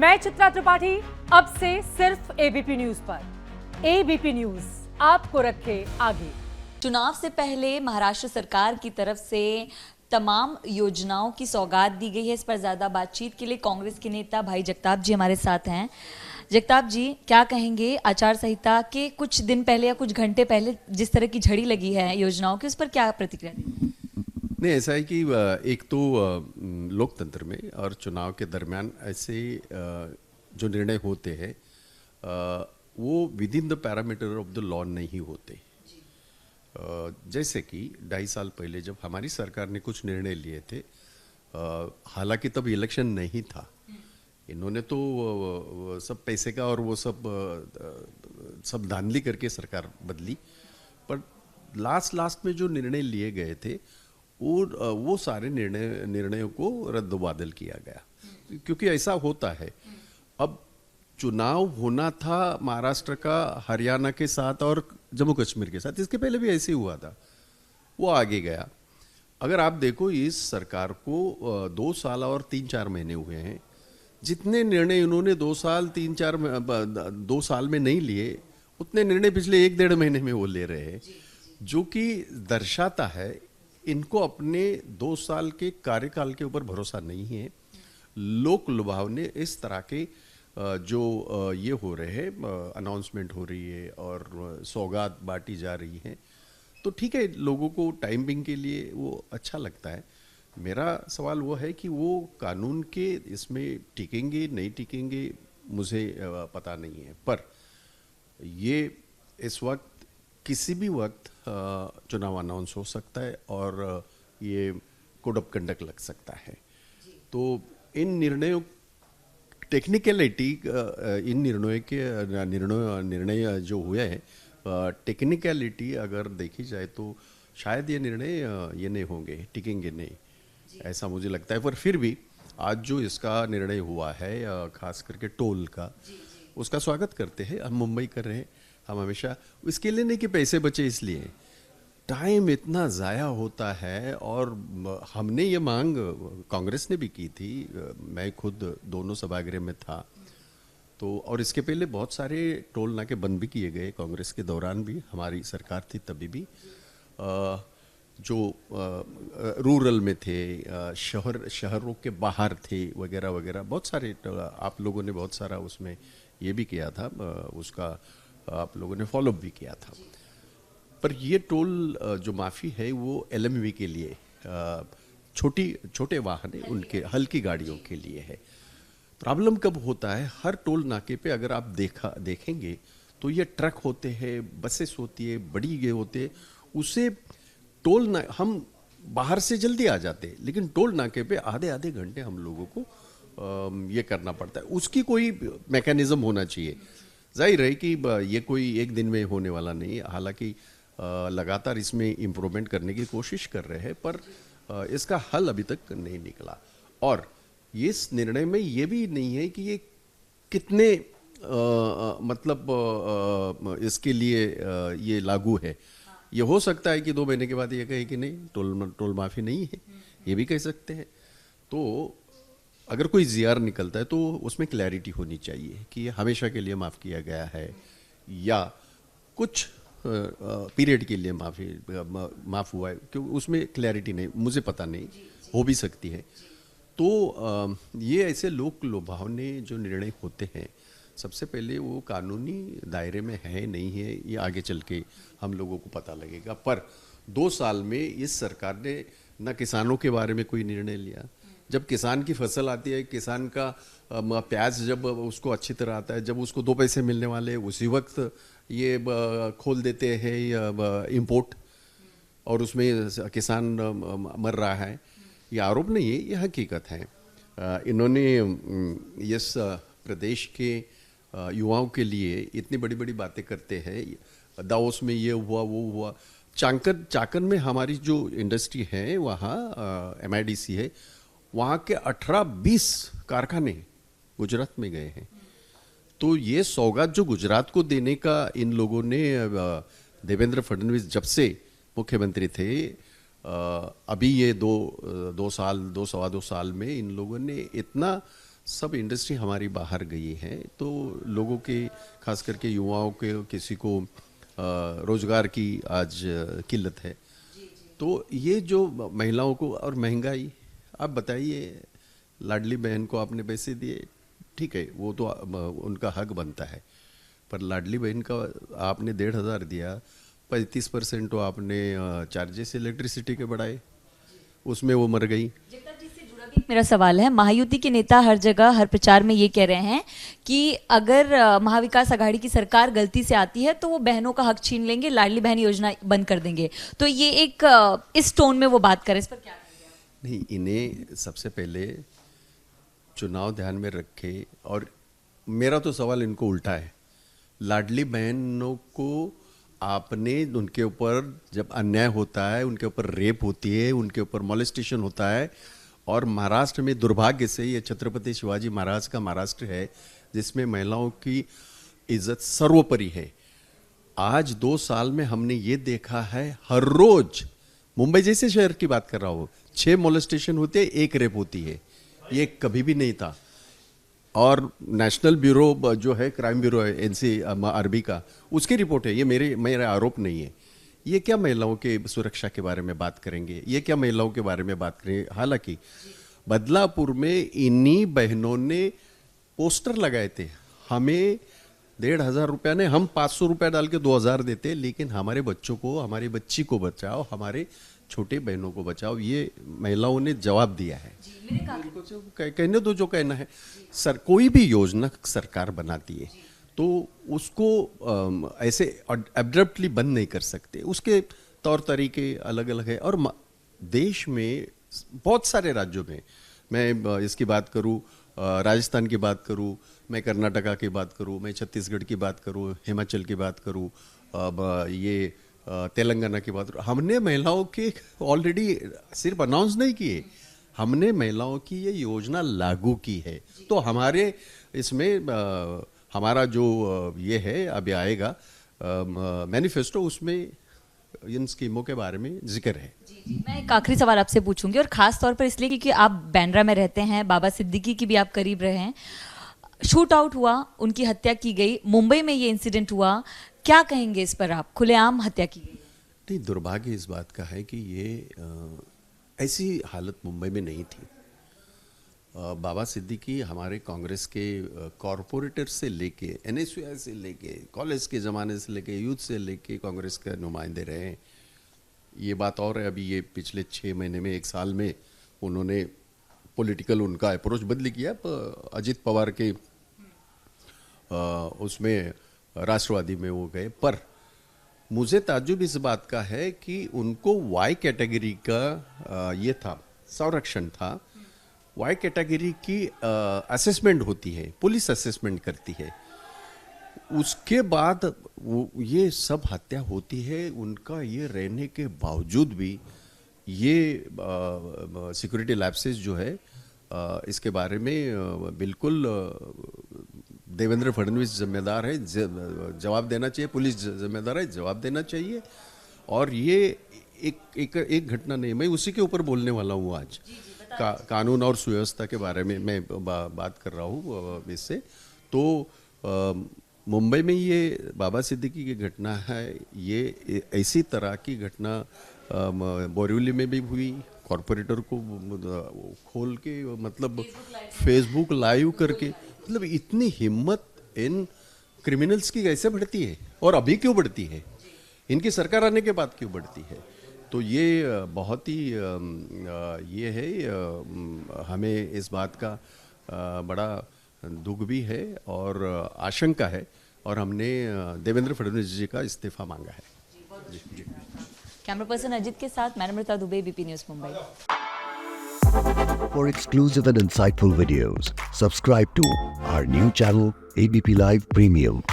मैं चित्रा त्रिपाठी, अब से सिर्फ एबीपी न्यूज पर। एबीपी न्यूज आपको रखे आगे। चुनाव से पहले महाराष्ट्र सरकार की तरफ से तमाम योजनाओं की सौगात दी गई है। इस पर ज्यादा बातचीत के लिए कांग्रेस के नेता भाई जगताप जी हमारे साथ हैं। जगताप जी, क्या कहेंगे? आचार संहिता के कुछ दिन पहले या कुछ घंटे पहले जिस तरह की झड़ी लगी है योजनाओं की, उस पर क्या प्रतिक्रिया दी? नहीं, ऐसा है कि एक तो लोकतंत्र में और चुनाव के दरमियान ऐसे जो निर्णय होते हैं वो with in the parameter of the law नहीं होते। जैसे कि 2.5 साल पहले जब हमारी सरकार ने कुछ निर्णय लिए थे, हालांकि तब इलेक्शन नहीं था, इन्होंने तो सब पैसे का और वो सब धांधली करके सरकार बदली, पर लास्ट में जो निर्णय लिए गए थे वो सारे निर्णयों को रद्द-बादल किया गया, क्योंकि ऐसा होता है। अब चुनाव होना था महाराष्ट्र का हरियाणा के साथ और जम्मू कश्मीर के साथ, इसके पहले भी ऐसे ही हुआ था, वो आगे गया। अगर आप देखो, इस सरकार को 2 साल और 3-4 महीने हुए हैं, जितने निर्णय इन्होंने 2 साल में नहीं लिए, उतने निर्णय पिछले 1-1.5 महीने में वो ले रहे हैं, जो कि दर्शाता है इनको अपने 2 साल के कार्यकाल के ऊपर भरोसा नहीं है। लोक लुभाव ने इस तरह के जो ये हो रहे हैं, अनाउंसमेंट हो रही है और सौगात बांटी जा रही है, तो ठीक है, लोगों को टाइमिंग के लिए वो अच्छा लगता है। मेरा सवाल वो है कि वो कानून के इसमें टिकेंगे नहीं टिकेंगे, मुझे पता नहीं है, पर ये इस वक्त किसी भी वक्त चुनाव अनाउंस हो सकता है और ये कोड ऑफ कंडक्ट लग सकता है। तो इन निर्णयों टेक्निकलिटी इन निर्णय जो हुए हैं, टेक्निकलिटी अगर देखी जाए तो शायद ये निर्णय ये नहीं होंगे, टिकेंगे नहीं, ऐसा मुझे लगता है। पर फिर भी आज जो इसका निर्णय हुआ है, खास करके टोल का, उसका स्वागत करते हैं। हम मुंबई कर रहे हैं, हम हमेशा इसके लिए नहीं कि पैसे बचे, इसलिए टाइम इतना ज़ाया होता है। और हमने ये मांग कांग्रेस ने भी की थी, मैं खुद दोनों सभागृह में था, तो और इसके पहले बहुत सारे टोल नाके बंद भी किए गए, कांग्रेस के दौरान भी हमारी सरकार थी तभी भी, जो रूरल में थे, शहरों के बाहर थे, वगैरह वगैरह, बहुत सारे आप लोगों ने बहुत सारा उसमें ये भी किया था, उसका आप लोगों ने फॉलो भी किया था। पर ये टोल जो माफ़ी है वो LMV के लिए, छोटे वाहन, उनके हल्की गाड़ियों के लिए है। प्रॉब्लम कब होता है? हर टोल नाके पे अगर आप देखेंगे तो ये ट्रक होते हैं, बसेस होती है, बड़ी ये होते हैं, उसे हम बाहर से जल्दी आ जाते हैं, लेकिन टोल नाके पे आधे घंटे हम लोगों को ये करना पड़ता है। उसकी कोई मैकेनिज्म होना चाहिए। जाहिर है कि ये कोई एक दिन में होने वाला नहीं है, हालांकि लगातार इसमें इम्प्रूवमेंट करने की कोशिश कर रहे हैं, पर इसका हल अभी तक नहीं निकला। और इस निर्णय में ये भी नहीं है कि ये कितने मतलब इसके लिए ये लागू है। ये हो सकता है कि 2 महीने के बाद ये कहे कि नहीं, टोल माफ़ी नहीं है, ये भी कह सकते हैं। तो अगर कोई ZR निकलता है तो उसमें क्लैरिटी होनी चाहिए कि ये हमेशा के लिए माफ़ किया गया है या कुछ पीरियड के लिए माफ़ हुआ है, क्योंकि उसमें क्लैरिटी नहीं, मुझे पता नहीं, हो भी सकती है। तो ये ऐसे लोक लुभावने जो निर्णय होते हैं, सबसे पहले वो कानूनी दायरे में है नहीं है, ये आगे चल के हम लोगों को पता लगेगा। पर 2 साल में इस सरकार ने न किसानों के बारे में कोई निर्णय लिया। जब किसान की फसल आती है, किसान का प्याज जब उसको अच्छी तरह आता है, जब उसको 2 पैसे मिलने वाले, उसी वक्त ये खोल देते हैं इंपोर्ट, और उसमें किसान मर रहा है। ये आरोप नहीं है, ये हकीकत है। इन्होंने इस प्रदेश के युवाओं के लिए इतनी बड़ी बड़ी बातें करते हैं। दावोस में ये हुआ, वो हुआ। चाकन में हमारी जो इंडस्ट्री है, वहाँ MIDC है, वहाँ के 18-20 कारखाने गुजरात में गए हैं। तो ये सौगात जो गुजरात को देने का इन लोगों ने, देवेंद्र फडणवीस जब से मुख्यमंत्री थे, अभी ये 2 साल 2 सवा 2 साल में इन लोगों ने इतना सब इंडस्ट्री हमारी बाहर गई है, तो लोगों के खास करके युवाओं के किसी को रोजगार की आज किल्लत है। तो ये जो महिलाओं को, और महंगाई, आप बताइए, लाडली बहन को आपने पैसे दिए, ठीक है, वो तो उनका हक बनता है, पर लाडली बहन का आपने 1,500 दिया, 35% तो आपने चार्जेस इलेक्ट्रिसिटी के बढ़ाए, उसमें वो मर गई। जगताप जी से जुड़ा भी मेरा सवाल है, महायुति के नेता हर जगह हर प्रचार में ये कह रहे हैं कि अगर महाविकास आघाड़ी की सरकार गलती से आती है तो वो बहनों का हक छीन लेंगे, लाडली बहन योजना बंद कर देंगे। तो ये एक इस टोन में वो बात करें, इस पर क्या कहेंगे आप? नहीं, इन्हें सबसे पहले चुनाव ध्यान में रखे, और मेरा तो सवाल इनको उल्टा है। लाडली बहनों को आपने, उनके ऊपर जब अन्याय होता है, उनके ऊपर रेप होती है, उनके ऊपर मोलेस्टेशन होता है, और महाराष्ट्र में दुर्भाग्य से ये छत्रपति शिवाजी महाराज का महाराष्ट्र है जिसमें महिलाओं की इज्जत सर्वोपरि है। आज 2 साल में हमने ये देखा है, हर रोज मुंबई जैसे शहर की बात कर रहा हूँ, 6 मोलेस्टेशन होते, 1 रेप होती है। ये कभी भी नहीं था। और नेशनल ब्यूरो जो है, क्राइम ब्यूरो है NCRB का, उसकी रिपोर्ट है, ये मेरा आरोप नहीं है। ये क्या महिलाओं के सुरक्षा के बारे में बात करेंगे, ये क्या महिलाओं के बारे में बात करेंगे। हालांकि बदलापुर में इन्हीं बहनों ने पोस्टर लगाए थे, हमें 1,500 रुपया ने, हम 500 रुपया डाल के 2,000 देते, लेकिन हमारे बच्चों को, हमारी बच्ची को बचाओ, हमारे छोटे बहनों को बचाओ। ये महिलाओं ने जवाब दिया है। कहने दो जो कहना है। सर, कोई भी योजना सरकार बनाती है तो उसको ऐसे एब्रप्टली बंद नहीं कर सकते, उसके तौर तरीके अलग अलग है। और देश में बहुत सारे राज्यों में, मैं इसकी बात करूं, राजस्थान की बात करूं, मैं कर्नाटका की बात करूं, मैं छत्तीसगढ़ की बात करूं, हिमाचल की बात करूं, अब ये तेलंगाना की बात करूं, हमने महिलाओं के ऑलरेडी सिर्फ अनाउंस नहीं किए, हमने महिलाओं की ये योजना लागू की है। तो हमारे इसमें हमारा जो ये है, अभी आएगा मैनिफेस्टो, उसमें इन स्कीमों के बारे में जिक्र है। जी, मैं एक आखिरी सवाल आपसे पूछूंगी, और खास तौर पर इसलिए क्योंकि आप बांद्रा में रहते हैं, बाबा सिद्दीकी की भी आप करीब रहे हैं। शूट आउट हुआ, उनकी हत्या की गई, मुंबई में ये इंसिडेंट हुआ, क्या कहेंगे इस पर आप? खुलेआम हत्या की गई। नहीं, दुर्भाग्य इस बात का है कि ये ऐसी हालत मुंबई में नहीं थी। बाबा सिद्दीकी हमारे कांग्रेस के कॉरपोरेटर से लेके, NSUI से लेके, कॉलेज के ज़माने से लेके, यूथ से लेके कांग्रेस के नुमाइंदे रहे हैं। ये बात और है, अभी ये पिछले 6 महीने में, 1 साल में उन्होंने पॉलिटिकल उनका अप्रोच बदल किया। अजित पवार के उसमें राष्ट्रवादी में वो गए। पर मुझे ताज्जुब इस बात का है कि उनको Y कैटेगरी का ये था, संरक्षण था। Y कैटेगरी की असेसमेंट होती है, पुलिस असेसमेंट करती है, उसके बाद वो ये सब हत्या होती है। उनका ये रहने के बावजूद भी ये सिक्योरिटी लैप्सेस जो है, इसके बारे में बिल्कुल देवेंद्र फडणवीस जिम्मेदार है, जवाब देना चाहिए, पुलिस जिम्मेदार है, जवाब देना चाहिए। और ये एक घटना नहीं, मैं उसी के ऊपर बोलने वाला हूँ आज। कानून और सुव्यवस्था के बारे में मैं बात कर रहा हूँ इससे। तो मुंबई में ये बाबा सिद्दीकी की घटना है, ये ऐसी तरह की घटना बोरिवली में भी हुई। कॉरपोरेटर को खोल के, मतलब फेसबुक लाइव करके, मतलब इतनी हिम्मत इन क्रिमिनल्स की कैसे बढ़ती है, और अभी क्यों बढ़ती है, इनकी सरकार आने के बाद क्यों बढ़ती है। तो ये बहुत ही ये है, हमें इस बात का बड़ा दुख भी है और आशंका है, और हमने देवेंद्र फडणवीस जी का इस्तीफा मांगा है। जी। कैमरा पर्सन अजित के साथ मैं Namrata Dubey, BP news Mumbai. For exclusive and insightful videos, subscribe to our new channel ABP Live Premium.